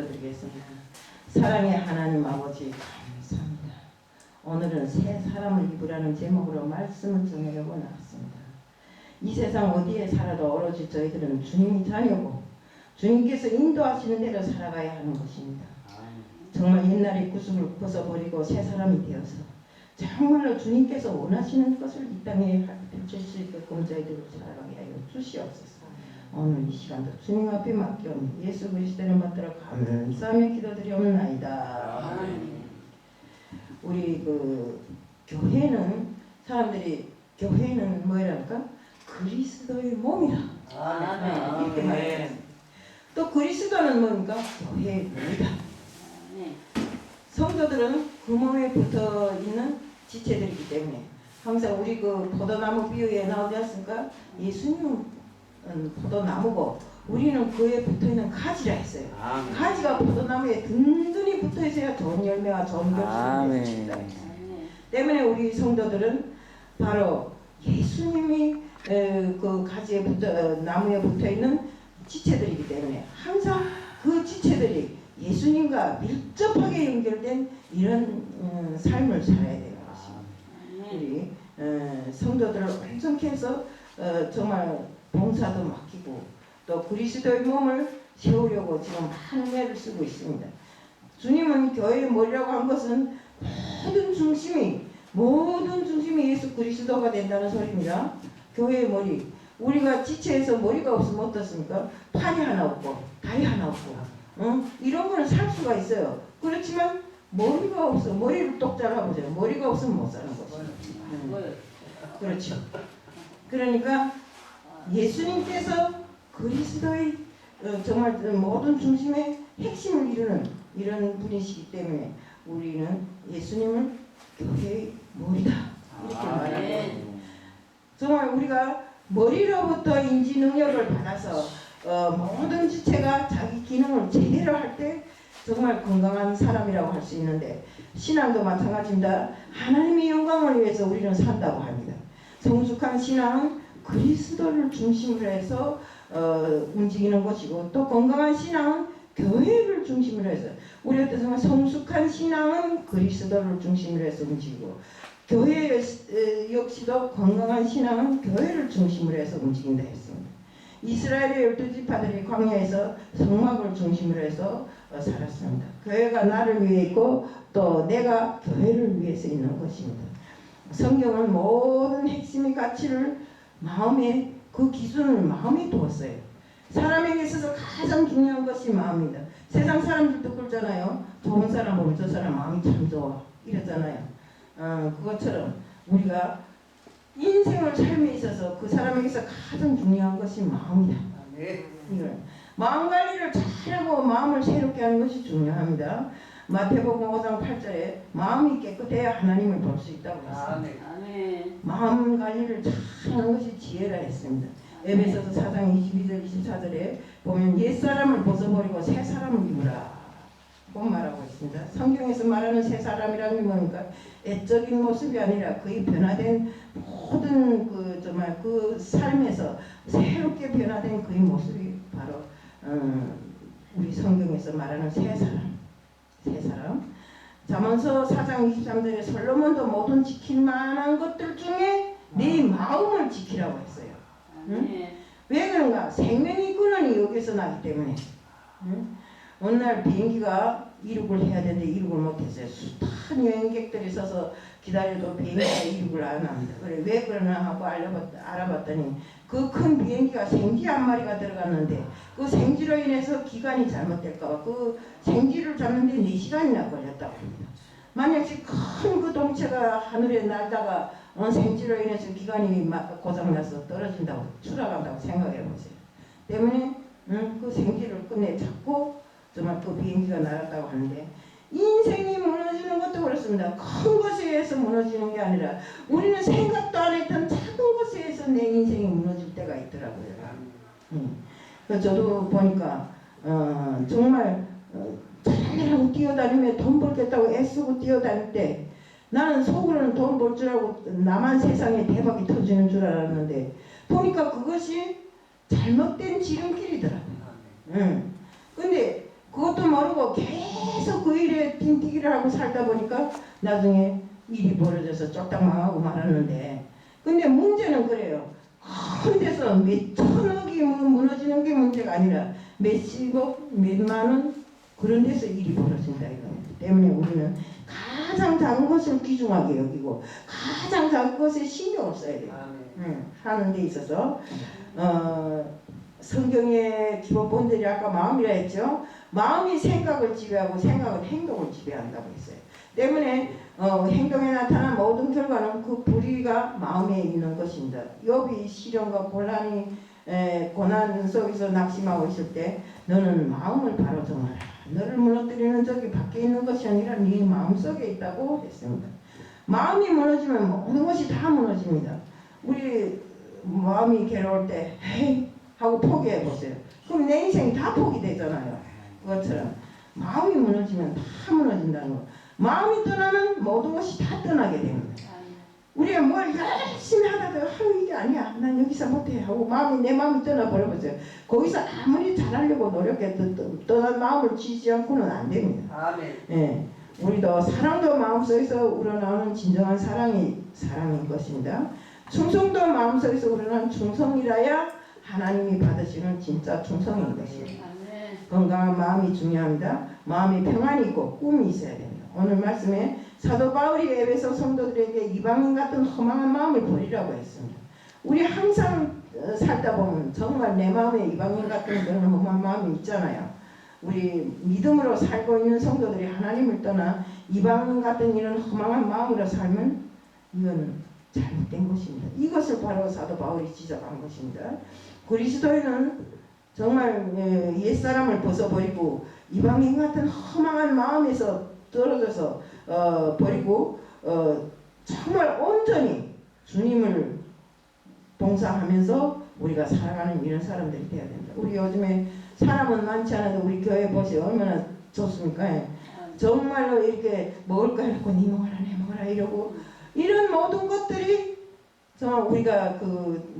드리겠습니다. 사랑의 하나님 아버지 감사합니다. 오늘은 새 사람을 입으라는 제목으로 말씀을 전하려고 나왔습니다. 이 세상 어디에 살아도 오로지 저희들은 주님이 자녀고 주님께서 인도하시는 대로 살아가야 하는 것입니다. 정말 옛날의 구습을 벗어버리고 새 사람이 되어서 정말로 주님께서 원하시는 것을 이 땅에 펼칠 수 있게끔 저희들을 살아가게 하여 주시옵소서. 오늘 이 시간도 주님 앞에 맡겨오니 예수 그리스도를 받들어 감사하며 기도드리옵나이다. 우리 교회는 사람들이 교회는 뭐랄까? 그리스도의 몸이다. 이렇게 말해요. 또 그리스도는 뭡니까? 교회의 몸이다. 성도들은 그 몸에 붙어 있는 지체들이기 때문에 항상 우리 포도나무 비유에 나오지 않습니까? 예수님은 포도나무고 우리는 그에 붙어있는 가지라 했어요. 가지가 포도나무에 든든히 붙어있어야 좋은 열매와 좋은 결실을 맺습니다. 때문에 우리 성도들은 바로 예수님이 그 가지에 나무에 붙어있는 지체들이기 때문에 항상 그 지체들이 예수님과 밀접하게 연결된 이런 삶을 살아야 되는 것입니다. 우리 성도들을 온전케 해서 정말 봉사도 맡기고 또 그리스도의 몸을 세우려고 지금 많은 애를 쓰고 있습니다. 주님은 교회의 머리라고 한 것은 모든 중심이 예수 그리스도가 된다는 소리입니다. 교회의 머리. 우리가 지체해서 머리가 없으면 어떻습니까? 팔이 하나 없고 다리 하나 없고 이런 거는 살 수가 있어요. 그렇지만 머리가 없어. 머리를 똑 잘라보세요. 머리가 없으면 못 사는 거죠. 그렇죠. 그러니까 예수님께서 그리스도의 정말 모든 중심의 핵심을 이루는 이런 분이시기 때문에 우리는 예수님을 교회의 머리다 이렇게 말합니다. 정말 우리가 머리로부터 인지 능력을 받아서 모든 지체가 자기 기능을 제대로 할 때 정말 건강한 사람이라고 할 수 있는데 신앙도 마찬가지입니다. 하나님의 영광을 위해서 우리는 산다고 합니다. 성숙한 신앙은 그리스도를 중심으로 해서 움직이는 것이고 또 건강한 신앙은 교회를 중심으로 해서 우리 어떤 성숙한 신앙은 그리스도를 중심으로 해서 움직이고 교회 역시도 건강한 신앙은 교회를 중심으로 해서 움직인다 했습니다. 이스라엘의 12지파들이 광야에서 성막을 중심으로 해서 살았습니다. 교회가 나를 위해 있고 또 내가 교회를 위해서 있는 것입니다. 성경은 모든 핵심의 가치를 마음에 그 기준을 마음에 두었어요. 사람에게 있어서 가장 중요한 것이 마음입니다. 세상 사람들도 그러잖아요. 좋은 사람 보면 저 사람 마음이 참 좋아 이러잖아요. 그것처럼 우리가 인생을 삶에 있어서 그 사람에게서 가장 중요한 것이 마음이다. 이걸 마음 관리를 잘하고 마음을 새롭게 하는 것이 중요합니다. 마태복음 5장 8절에 마음이 깨끗해야 하나님을 볼 수 있다고 했습니다. 마음 관리를 잘하는 것이 지혜라 했습니다. 에베소서 4장 22절 24절에 보면 옛사람을 벗어버리고 새 사람을 입으라 고 말하고 있습니다. 성경에서 말하는 새 사람이라는 게 뭡니까? 애적인 모습이 아니라 그의 변화된 모든 정말 그 삶에서 새롭게 변화된 그의 모습이 바로 우리 성경에서 말하는 새 사람. 잠언서 4장 23절에 솔로몬도 모든 지킬 만한 것들 중에 네 마음을 지키라고 했어요. 왜 그런가? 생명의 근원이 여기서 나기 때문에. 어느 날 비행기가 이륙을 해야 되는데 이륙을 못했어요. 숱한 여행객들이 서서 기다려도 비행기가 이륙을 안 합니다. 그래 왜 그러나 하고 알아봤더니 그 큰 비행기가 생쥐 한 마리가 들어갔는데 그 생쥐로 인해서 기간이 잘못될까봐 그 생쥐를 잡는데 4시간이나 걸렸다고 합니다. 만약에 큰 그 동체가 하늘에 날다가 생쥐로 인해서 기간이 고장나서 떨어진다고 추락한다고 생각해 보세요. 때문에 그 생쥐를 끝내 잡고 정말 그 비행기가 날았다고 하는데 인생이 무너지는 것도 그렇습니다. 큰 것에 의해서 무너지는 게 아니라 우리는 생각도 안 했던 작은 것에 의해서 내 인생이 무너질 때가 있더라고요. 저도 보니까 정말 잘하고 뛰어다니며 돈 벌겠다고 애쓰고 뛰어다닐 때 나는 속으로는 돈 벌 줄 알고 나만 세상에 대박이 터지는 줄 알았는데 보니까 그것이 잘못된 지름길이더라고요. 근데 그것도 모르고 계속 그 일에 빈티기를 하고 살다 보니까 나중에 일이 벌어져서 쫄딱 망하고 말았는데, 근데 문제는 그래요. 큰 데서 몇 천억이 무너지는 게 문제가 아니라 몇십억, 몇만 원 그런 데서 일이 벌어진다 이겁니다. 때문에 우리는 가장 작은 것을 귀중하게 여기고 가장 작은 것에 신경을 써야 돼요. 하는 데 있어서 성경의 기본 본들이 아까 마음이라 했죠. 마음이 생각을 지배하고 생각은 행동을 지배한다고 했어요. 때문에 행동에 나타난 모든 결과는 그 불의가 마음에 있는 것입니다. 욥이 시련과 고난 속에서 낙심하고 있을 때 너는 마음을 바로 정하라. 너를 무너뜨리는 적이 밖에 있는 것이 아니라 네 마음속에 있다고 했습니다. 마음이 무너지면 모든 것이 다 무너집니다. 우리 마음이 괴로울 때 헤이 하고 포기해 보세요. 그럼 내 인생이 다 포기되잖아요. 그것처럼 마음이 무너지면 다 무너진다는 거. 마음이 떠나면 모든 것이 다 떠나게 됩니다. 우리가 뭘 열심히 하다가 이게 아니야 난 여기서 못해 하고 내 마음이 떠나버려보세요. 거기서 아무리 잘하려고 노력해도 떠난 마음을 쥐지 않고는 안 됩니다. 아멘. 예, 우리도 사랑도 마음속에서 우러나오는 진정한 사랑인 것입니다. 충성도 마음속에서 우러나오는 충성이라야 하나님이 받으시는 진짜 충성인 것입니다. 건강한 마음이 중요합니다. 마음이 평안이 있고 꿈이 있어야 됩니다. 오늘 말씀에 사도 바울이 에베소 성도들에게 이방인 같은 허망한 마음을 버리라고 했습니다. 우리 항상 살다 보면 정말 내 마음에 이방인 같은 그런 허망한 마음이 있잖아요. 우리 믿음으로 살고 있는 성도들이 하나님을 떠나 이방인 같은 이런 허망한 마음으로 살면 이건 잘못된 것입니다. 이것을 바로 사도 바울이 지적한 것입니다. 그리스도인은 정말 옛사람을 벗어버리고 이방인 같은 허망한 마음에서 떨어져서 버리고 정말 온전히 주님을 봉사하면서 우리가 살아가는 이런 사람들이 되어야 됩니다. 우리 요즘에 사람은 많지 않아도 우리 교회 보세요. 얼마나 좋습니까? 정말로 이렇게 먹을 거 해놓고 니 먹어라 내 먹어라 이러고 이런 모든 것들이 정말 우리가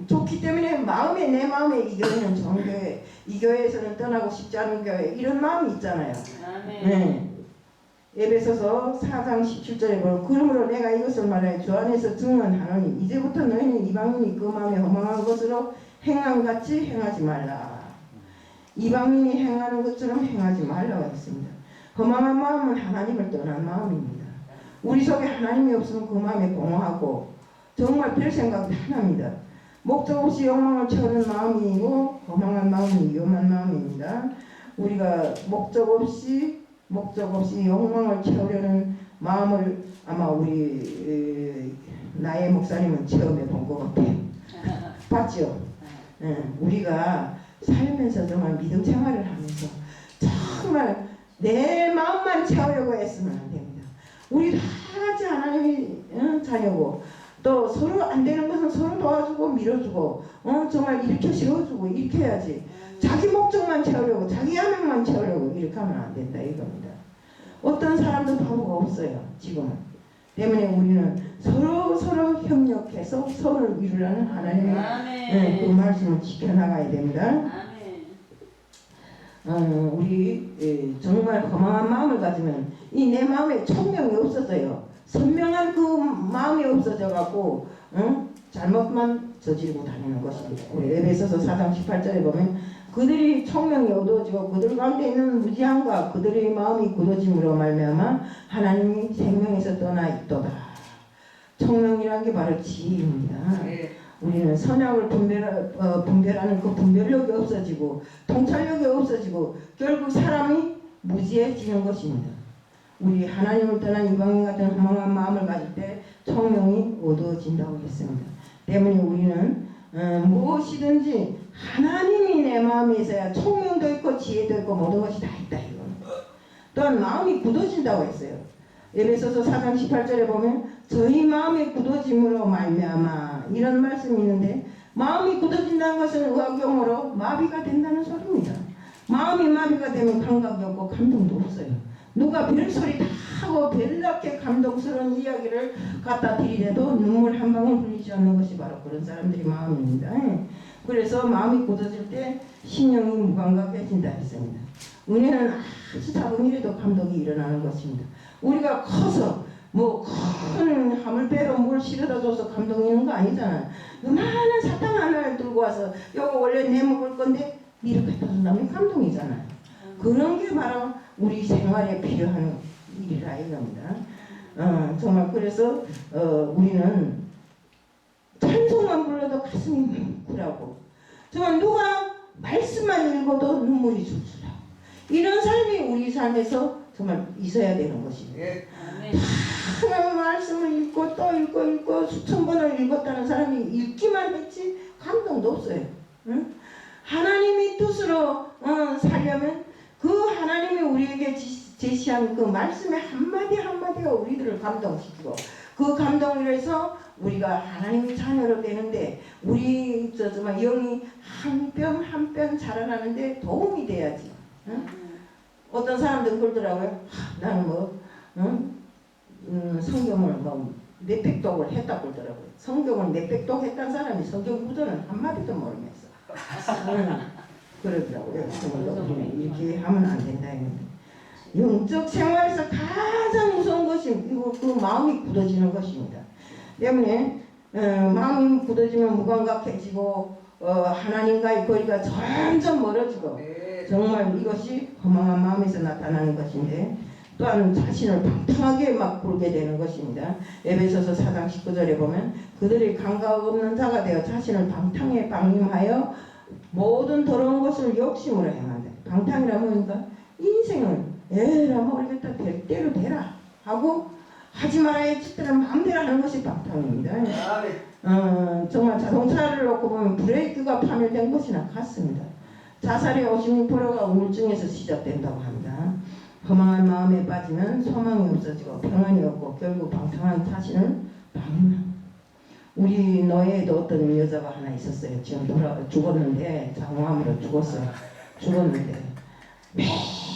좋기 때문에 내 마음에 이 교회는 좋은 교회, 이 교회에서는 떠나고 싶지 않은 교회 이런 마음이 있잖아요. 네. 에베소서 4장 17절에 보면 그러므로 내가 이것을 말하여 주 안에서 증언하노니 이제부터 너희는 이방인이 그 마음에 허망한 것으로 행한 같이 행하지 말라. 이방인이 행하는 것처럼 행하지 말라고 했습니다. 허망한 마음은 하나님을 떠난 마음입니다. 우리 속에 하나님이 없으면 그 마음에 공허하고 정말 별 생각이 하나입니다. 목적 없이 욕망을 채우는 마음이고 허망한 마음은 위험한 마음입니다. 우리가 목적 없이 욕망을 채우려는 마음을 아마 우리 나의 목사님은 체험해 본 것 같아요. 봤죠? 우리가 살면서 정말 믿음 생활을 하면서 정말 내 마음만 채우려고 했으면 안 됩니다. 우리 다 같이 하나님이 자녀고 또 서로 안 되는 것은 서로 도와주고 밀어주고 정말 일으켜 세워주고 이렇게 해야지. 자기 목적만 채우려고 자기 야망만 채우려고 이렇게 하면 안 된다 이겁니다. 어떤 사람도 바보가 없어요 지금은. 때문에 우리는 서로 협력해서 서로를 이루라는 하나님의 그 말씀을 지켜나가야 됩니다. 우리 정말 허망한 마음을 가지면 이 내 마음에 총명이 없어져요. 선명한 그 마음이 없어져 갖고 잘못만 저지르고 다니는 것입니다. 우리 에베소서 4장 18절에 보면 그들이 총명이 어두워지고 그들 가운데 있는 무지함과 그들의 마음이 굳어짐으로 말미암아 하나님이 생명에서 떠나 있도다. 총명이라는 게 바로 지혜입니다. 우리는 선악을 분별하는 그 분별력이 없어지고 통찰력이 없어지고 결국 사람이 무지해지는 것입니다. 우리 하나님을 떠난 이방인 같은 허망한 마음을 가질 때 총명이 어두워진다고 했습니다. 때문에 우리는 무엇이든지 하나님이 내 마음에 있어야 총명도 있고 지혜도 있고 모든 것이 다 있다 이거는. 또한 마음이 굳어진다고 했어요. 에베소서 4장 18절에 보면 저희 마음이 굳어짐으로 말미암아 이런 말씀이 있는데 마음이 굳어진다는 것은 의학용어로 마비가 된다는 소리입니다. 마음이 마비가 되면 감각이 없고 감동도 없어요. 누가 별소리 다 하고 별나게 감동스러운 이야기를 갖다 드리래도 눈물 한 방울 흘리지 않는 것이 바로 그런 사람들의 마음입니다. 그래서 마음이 굳어질 때 신령이 무감각해진다 했습니다. 은혜는 아주 작은 일에도 감동이 일어나는 것입니다. 우리가 커서 뭐 큰 하물배로 뭘 실어다 줘서 감동이 있는 거 아니잖아요. 요만한 사탕 하나를 들고 와서 요거 원래 내 먹을 건데 이렇게 갖다 준다면 감동이잖아요. 그런 게 바로 우리 생활에 필요한 일이라 이겁니다. 정말 그래서 우리는 찬송만 불러도 가슴이 뭉클하고 정말 누가 말씀만 읽어도 눈물이 줄줄 나고 이런 삶이 우리 삶에서 정말 있어야 되는 것입니다. 하나님 말씀을 읽고 또 읽고 수천 번을 읽었다는 사람이 읽기만 했지 감동도 없어요. 응? 하나님이 뜻으로 살려면 그 하나님이 우리에게 제시한 그 말씀의 한마디 한마디가 우리들을 감동시키고 그 감동을 해서 우리가 하나님의 자녀로 되는데 우리 정말 영이 한 뼘 한 뼘 자라나는데 도움이 돼야지. 응? 어떤 사람들은 그러더라고요. 나는 뭐 성경을 뭐 몇백 독을 했다고 그러더라고요. 성경을 몇백 독 했다는 사람이 성경 구절은 한마디도 모르면서 그러더라고요. 우리는 이렇게 하면 안 된다. 영적 생활에서 가장 무서운 것이 그 마음이 굳어지는 것입니다. 때문에 마음이 굳어지면 무감각해지고 하나님과의 거리가 점점 멀어지고 정말 이것이 허망한 마음에서 나타나는 것인데 또한 자신을 방탕하게 막 굴게 되는 것입니다. 에베소서 4장 19절에 보면 그들이 감각 없는 자가 되어 자신을 방탕에 방임하여 모든 더러운 것을 욕심으로 행한다. 방탕이라 뭐니까 인생을 에라 모르겠다 될 대로 되라 하고 하지 말아야 짓들은 마음대로 하는 것이 방탕입니다. 정말 자동차를 놓고 보면 브레이크가 파멸된 것이나 같습니다. 자살의 56%가 우울증에서 시작된다고 합니다. 허망한 마음에 빠지면 소망이 없어지고 평안이 없고 결국 방탕한 자신을 방임합니다. 우리 노예에도 어떤 여자가 하나 있었어요. 지금 죽었는데 장암으로 죽었는데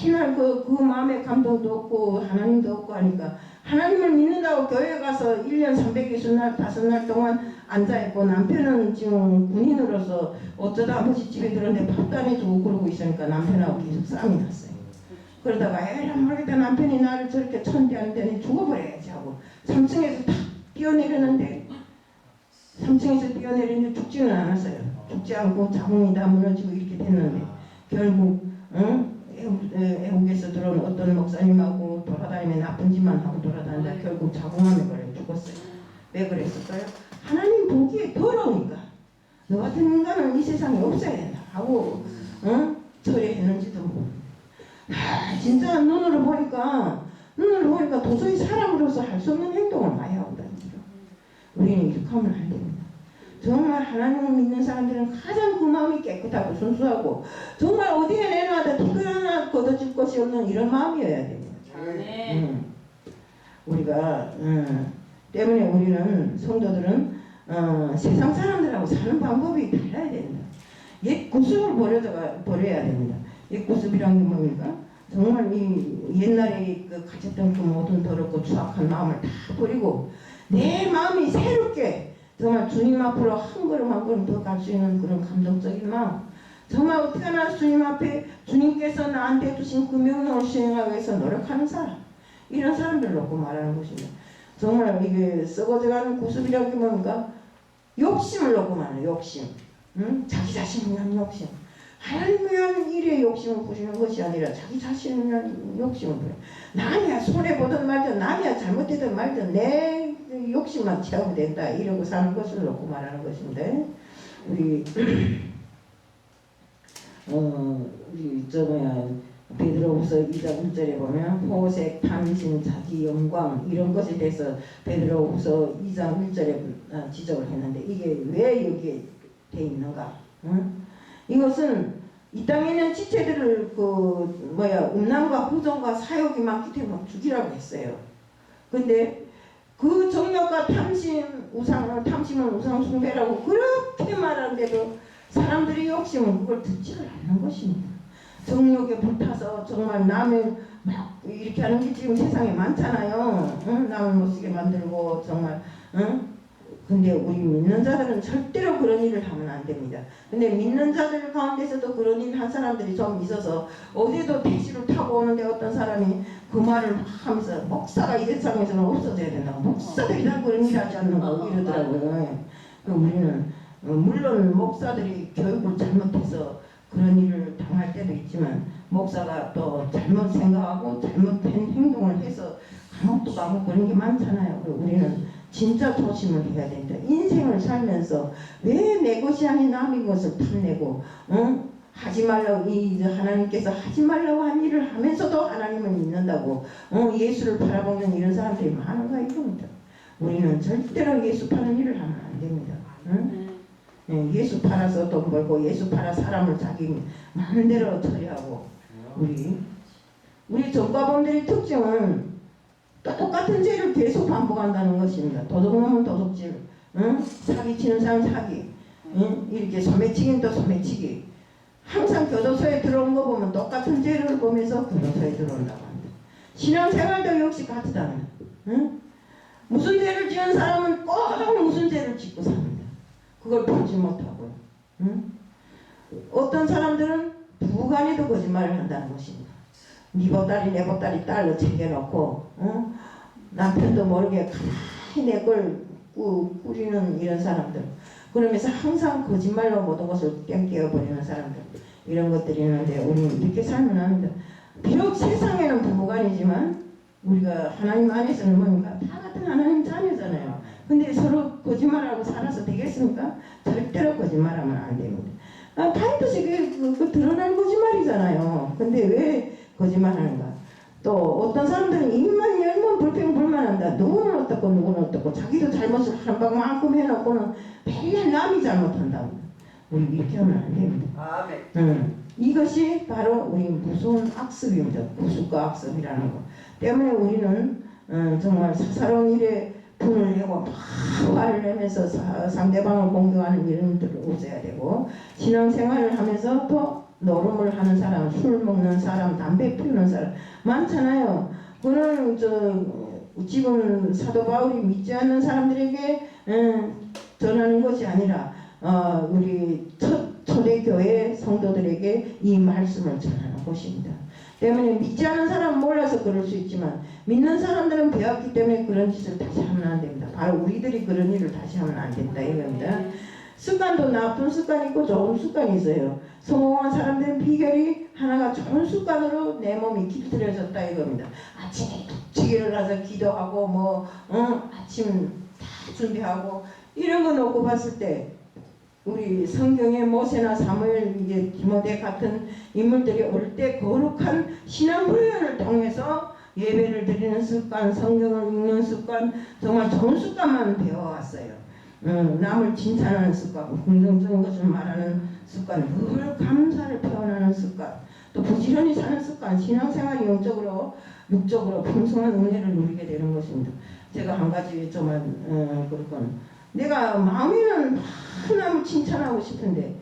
맨날 그 마음에 감동도 없고 하나님도 없고 하니까 하나님을 믿는다고 교회 가서 1년 360날 5날 동안 앉아있고 남편은 지금 군인으로서 어쩌다 한 번씩 집에 들었는데 밥도 안 해주고 그러고 있으니까 남편하고 계속 싸움이 났어요. 그러다가 에라 모르겠다 남편이 나를 저렇게 천대하는데 죽어버려야지 하고 3층에서 탁 뛰어내렸는데 3층에서 뛰어내리는데 죽지는 않았어요. 죽지 않고 자궁이 다 무너지고 이렇게 됐는데 결국 애국에서 들어온 어떤 목사님하고 돌아다니며 나쁜 짓만 하고 돌아다니다 결국 자궁암에 걸려 죽었어요. 왜 그랬을까요? 하나님 보기에 더러우니까 너 같은 인간은 이 세상에 없어야 된다 하고 처리했는지도 모릅니다. 진짜 눈으로 보니까 도저히 사람으로서 할 수 없는 행동을 많이 하고 다닙니다. 우리는 이렇게 하면 안 됩니다. 정말 하나님을 믿는 사람들은 가장 그 마음이 깨끗하고 순수하고 정말 어디에 내놔도 티끌 하나 걷어줄 것이 없는 이런 마음이어야 됩니다. 우리가 때문에 우리는 성도들은 세상 사람들하고 사는 방법이 달라야 됩니다. 옛 구습을 버려야 됩니다. 옛 구습이란 게 뭡니까? 정말 이 옛날에 가졌던 그 모든 더럽고 추악한 마음을 다 버리고 내 마음이 새롭게 정말 주님 앞으로 한 걸음 한 걸음 더 갈 수 있는 그런 감동적인 마음. 정말 어떻게 하나 주님 앞에 주님께서 나한테 주신 그 명령을 수행하기 위해서 노력하는 사람. 이런 사람들 놓고 말하는 것입니다. 정말 이게 썩어져가는 구습이라는 게 뭡니까? 욕심을 놓고 말해요. 욕심. 자기 자신을 위한 욕심. 하나님을 위한 일에 욕심을 부리는 것이 아니라 자기 자신을 위한 욕심을 부려. 남이야 손해보든 말든 남이야 잘못되든 말든 내 욕심만 채우면 된다 이러고 사는 것을 놓고 말하는 것인데 우리 베드로후서 2장 1절에 보면 호색, 탐심, 자기 영광 이런 것에 대해서 베드로후서 2장 1절에 지적을 했는데 이게 왜 여기에 돼 있는가? 이것은 이 땅에 있는 지체들을 음란과 부정과 사욕이 많기 때문에 죽이라고 했어요. 근데 그 정욕과 탐심은 우상 숭배라고 그렇게 말하는데도 사람들이 욕심은 그걸 듣지를 않는 것입니다. 정욕에 불타서 정말 남을 막 이렇게 하는 게 지금 세상에 많잖아요. 남을 못쓰게 만들고 정말 근데 우리 믿는 자들은 절대로 그런 일을 하면 안 됩니다. 근데 믿는 자들 가운데서도 그런 일 한 사람들이 좀 있어서 어제도 택시를 타고 오는데 어떤 사람이 그 말을 막 하면서 목사가 이 세상에서는 없어져야 된다고, 목사들이 다 그런 일 하지 않는 거 이러더라고요. 우리는 물론 목사들이 교육을 잘못해서 그런 일을 당할 때도 있지만 목사가 또 잘못 생각하고 잘못된 행동을 해서 감옥도 가고 그런 게 많잖아요. 우리는 진짜 조심을 해야 된다. 인생을 살면서 왜 내 것이 아닌 남의 것을 탐내고 하지 말라고, 이 하나님께서 하지 말라고 한 일을 하면서도 하나님을 믿는다고 예수를 팔아먹는 이런 사람들이 많은가 이겁니다. 우리는 절대로 예수 파는 일을 하면 안 됩니다. 예수 팔아서 돈 벌고 예수 팔아 사람을 자기 마음대로 처리하고 우리 전과범들의 특징은 똑같은 죄를 계속 반복한다는 것입니다. 도둑놈은 도둑질, 사기치는 사람 사기, 이렇게 소매치기는 또 소매치기. 항상 교도소에 들어온 거 보면 똑같은 죄를 보면서 교도소에 들어온다고 합니다. 신앙생활도 역시 같다는. 무슨 죄를 지은 사람은 꼭 무슨 죄를 짓고 삽니다. 그걸 보지 못하고요. 어떤 사람들은 부간에도 거짓말을 한다는 것입니다. 네 보따리 내 보따리 딸로 챙겨놓고 남편도 모르게 가만히 내 걸 꾸리는 이런 사람들, 그러면서 항상 거짓말로 모든 것을 땡겨버리는 사람들, 이런 것들이 있는데 우리는 이렇게 살면 안 합니다. 비록 세상에는 부부간이지만 우리가 하나님 안에서는 뭡니까? 다 같은 하나님 자녀잖아요. 근데 서로 거짓말하고 살아서 되겠습니까? 절대로 거짓말하면 안 됩니다. 반드시 그 드러난 거짓말이잖아요. 근데 왜 거짓말하는가? 또 어떤 사람들은 입만 열면 불평불만한다. 누구는 어떻고 누구는 어떻고 자기도 잘못을 한 방만큼 해놓고는 맨날 남이 잘못한다고. 우리 이렇게 하면 안 됩니다. 이것이 바로 우리 무서운 악습입니다. 구습과 악습이라는 것 때문에 우리는 정말 사사로운 일에 분을 내고 막 화를 내면서 상대방을 공격하는 이런 일들을 없애야 되고, 신앙생활을 하면서 또 노름을 하는 사람, 술 먹는 사람, 담배 피우는 사람 많잖아요. 그는 지금 사도 바울이 믿지 않는 사람들에게 전하는 것이 아니라 우리 초대교회 성도들에게 이 말씀을 전하는 것입니다. 때문에 믿지 않는 사람은 몰라서 그럴 수 있지만 믿는 사람들은 배웠기 때문에 그런 짓을 다시 하면 안 됩니다. 바로 우리들이 그런 일을 다시 하면 안 된다 이겁니다. 습관도 나쁜 습관이 있고 좋은 습관이 있어요. 성공한 사람들은 비결이 하나가 좋은 습관으로 내 몸이 길들여졌다 이겁니다. 아침에 일찍 일어나서 기도하고 아침 다 준비하고 이런 거 놓고 봤을 때 우리 성경의 모세나 사무엘, 디모데 같은 인물들이 올 때 거룩한 신앙 훈련을 통해서 예배를 드리는 습관, 성경을 읽는 습관, 정말 좋은 습관만 배워왔어요. 남을 칭찬하는 습관, 긍정적인 것을 말하는 습관, 늘 감사를 표현하는 습관, 또 부지런히 사는 습관, 신앙생활이 영적으로 육적으로 풍성한 은혜를 누리게 되는 것입니다. 제가 한 가지 정말 그럴 건, 내가 마음에는 남을 칭찬하고 싶은데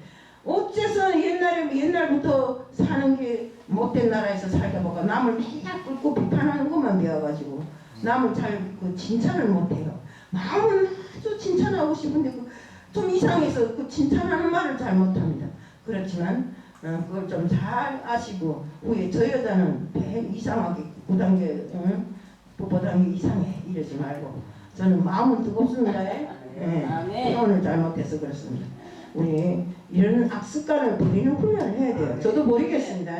어째서 옛날부터 사는 게 못된 나라에서 살다 보니까 남을 맨날 꿇고 비판하는 것만 배워가지고 남을 잘 칭찬을 못해요. 마음은 아주 칭찬하고 싶은데 좀 이상해서 칭찬하는 말을 잘 못합니다. 그렇지만 그걸 좀 잘 아시고 후에 저 여자는 배 이상하게 9단계, 부부단계 이상해 이러지 말고 저는 마음은 뜨겁습니다. 오늘 잘못해서 그렇습니다. 우리 이런 악습관을 버리는 훈련을 해야 돼요. 저도 모르겠습니다.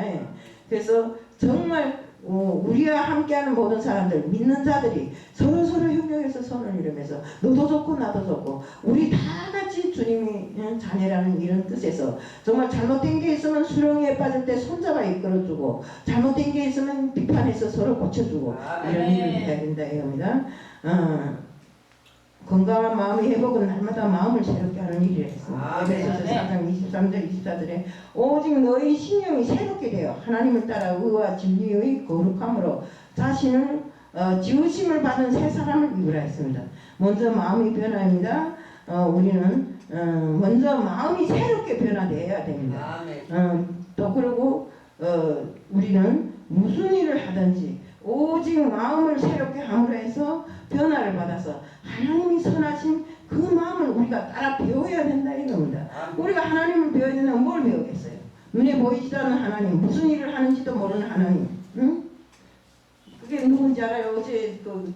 그래서 정말 우리와 함께하는 모든 사람들, 믿는 자들이 서로 협력해서 손을 이루면서 너도 좋고 나도 좋고 우리 다 같이 주님이 자녀라는 이런 뜻에서 정말 잘못된 게 있으면 수렁에 빠질 때 손잡아 이끌어주고 잘못된 게 있으면 비판해서 서로 고쳐주고 이런 일을 해야 된다 이겁니다. 건강한 마음의 회복은 날마다 마음을 새롭게 하는 일이라 했습니다. 에베소서 4장 23절 24절에 오직 너희 신령이 새롭게 되어 하나님을 따라 의와 진리의 거룩함으로 자신을 지으심을 받은 새 사람을 입으라 했습니다. 먼저 마음이 변화입니다. 우리는 먼저 마음이 새롭게 변화되어야 됩니다. 또 그리고 우리는 무슨 일을 하든지 오직 마음을 새롭게 함으로 해서 변화를 받아서 하나님이 선하신 그 마음 하나님, 무슨 일을 하는지도 모르는 하나님. 응? 그게 누군지 알아요? 어제 그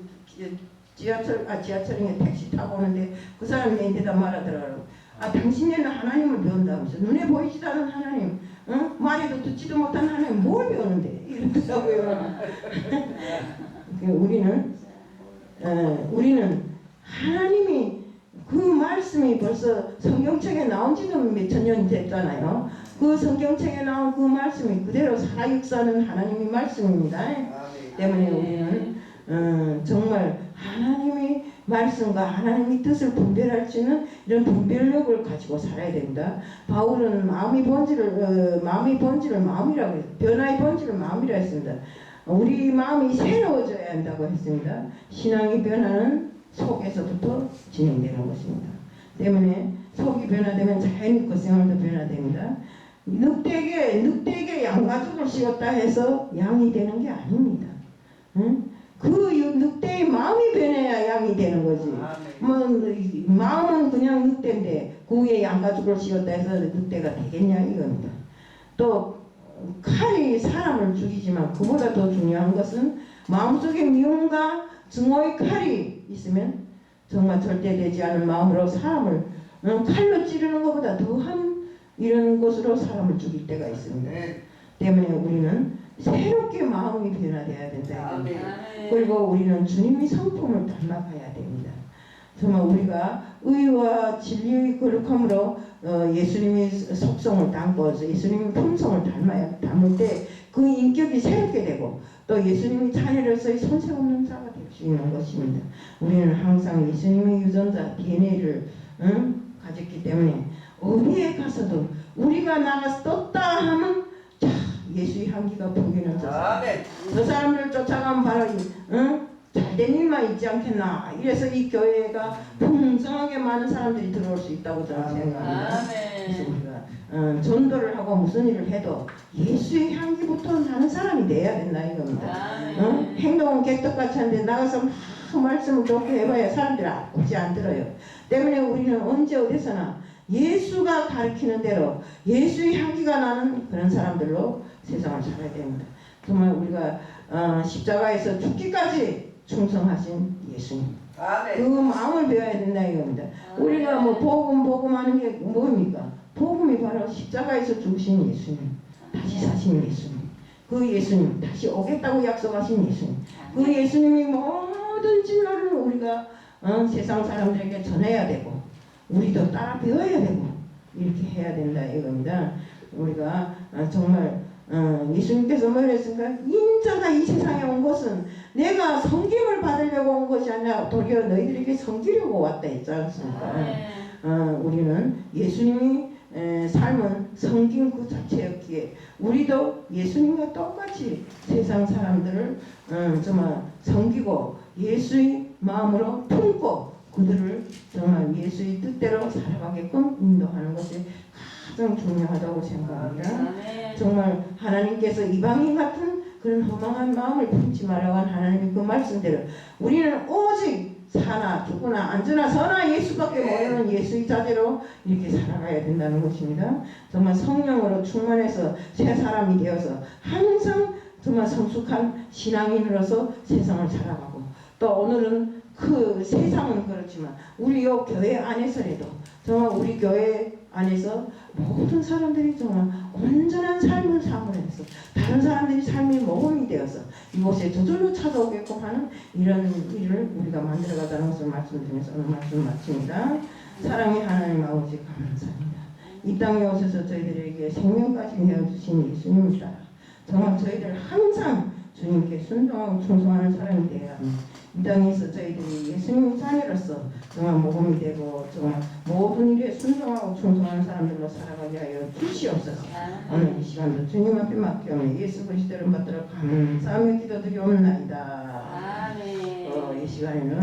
지하철에 택시 타고 오는데 그 사람이 내 대답 말하더라고요. 당신네는 하나님을 배운다면서 눈에 보이지도 않은 하나님, 응? 말에도 듣지도 못한 하나님 뭘 배우는데 이러더라고요. 우리는 하나님이 그 말씀이 벌써 성경책에 나온 지는 몇천 년이 됐잖아요. 그 성경책에 나온 그 말씀이 그대로 살아육사하는 하나님의 말씀입니다. 때문에 우리는 정말 하나님의 말씀과 하나님의 뜻을 분별할 수 있는 이런 분별력을 가지고 살아야 됩니다. 바울은 마음의 본질을 마음이라고 했어요. 변화의 본질을 마음이라고 했습니다. 우리 마음이 새로워져야 한다고 했습니다. 신앙의 변화는 속에서부터 진행되는 것입니다. 때문에 속이 변화되면 자연히 그 생활도 변화됩니다. 늑대에게 양가죽을 씌웠다 해서 양이 되는 게 아닙니다. 응? 그 늑대의 마음이 변해야 양이 되는 거지. 마음은 그냥 늑대인데 그 위에 양가죽을 씌웠다 해서 늑대가 되겠냐 이겁니다. 또 칼이 사람을 죽이지만 그보다 더 중요한 것은 마음속에 미움과 증오의 칼이 있으면 정말 절대 되지 않은 마음으로 사람을 칼로 찌르는 것보다 더한 이런 것으로 사람을 죽일 때가 있습니다. 때문에 우리는 새롭게 마음이 변화되어야 된다. 그리고 우리는 주님의 성품을 닮아가야 됩니다. 정말 우리가 의와 진리의 거룩함으로 예수님의 속성을 담고 예수님의 품성을 담을 때 그 인격이 새롭게 되고 또 예수님의 자녀로서의 손색 없는 자가 될 수 있는 것입니다. 우리는 항상 예수님의 유전자 DNA를 가졌기 때문에 어디에 가서도 우리가 나가서 떴다 하면 예수의 향기가 풍기는 저 사람들 쫓아가면 바로 잘된 일만 있지 않겠나. 이래서 이 교회가 풍성하게 많은 사람들이 들어올 수 있다고 저는 생각합니다. 그래서 우리가 전도를 하고 무슨 일을 해도 예수의 향기부터 나는 사람이 돼야 된다 이겁니다. 행동은 객떡같이 하는데 나가서 막 말씀을 좋게 해봐야 사람들이 오지 안 들어요. 때문에 우리는 언제 어디서나 예수가 가르치는 대로 예수의 향기가 나는 그런 사람들로 세상을 살아야 됩니다. 정말 우리가 십자가에서 죽기까지 충성하신 예수님. 그 마음을 배워야 된다 이겁니다. 우리가 뭐 복음 하는 게 뭡니까? 복음이 바로 십자가에서 죽으신 예수님, 다시 사신 예수님, 그 예수님, 다시 오겠다고 약속하신 예수님, 그 예수님이 모든 진로를 우리가 세상 사람들에게 전해야 되고 우리도 따라 배워야 되고 이렇게 해야 된다 이겁니다. 우리가 정말 예수님께서 뭐랬습니까? 인자가 이 세상에 온 것은 내가 섬김을 받으려고 온 것이 아니라 도리어 너희들에게 섬기려고 왔다 했지 않습니까? 우리는 예수님이 삶은 섬김 그 자체였기에 우리도 예수님과 똑같이 세상 사람들을 정말 섬기고 예수의 마음으로 품고 그들을 정말 예수의 뜻대로 살아가게끔 인도하는 것이 가장 중요하다고 생각합니다. 정말 하나님께서 이방인 같은 그런 허망한 마음을 품지 말라고 한 하나님의 그 말씀대로 우리는 오직 사나 죽으나 안전나 서나 예수밖에 모르는 예수의 자세로 이렇게 살아가야 된다는 것입니다. 정말 성령으로 충만해서 새 사람이 되어서 항상 정말 성숙한 신앙인으로서 세상을 살아가고 또 오늘은 그 세상은 그렇지만 우리 요 교회 안에서라도 정말 우리 교회 안에서 모든 사람들이 정말 온전한 삶을 삶으면서 다른 사람들이 삶의 모범이 되어서 이곳에 저절로 찾아오게끔 하는 이런 일을 우리가 만들어가자는 것을 말씀드리면서 오늘 말씀 마칩니다. 사랑의 하나님 아버지 감사합니다. 이 땅에 오셔서 저희들에게 생명까지 내어주신 예수님을 따라 정말 저희들 항상 주님께 순종하고 충성하는 사람이 되어야 합니다. 이 땅에서 저희들이 예수님 자녀로서 정말 모범이 되고 정말 모든 일에 순종하고 충성하는 사람들로 살아가게 하여 주시옵소서. 오늘 이 시간도 주님 앞에 맡겨오며 예수 그리스도를 받들어 감사하며 기도드리옵나이다. 이 시간에는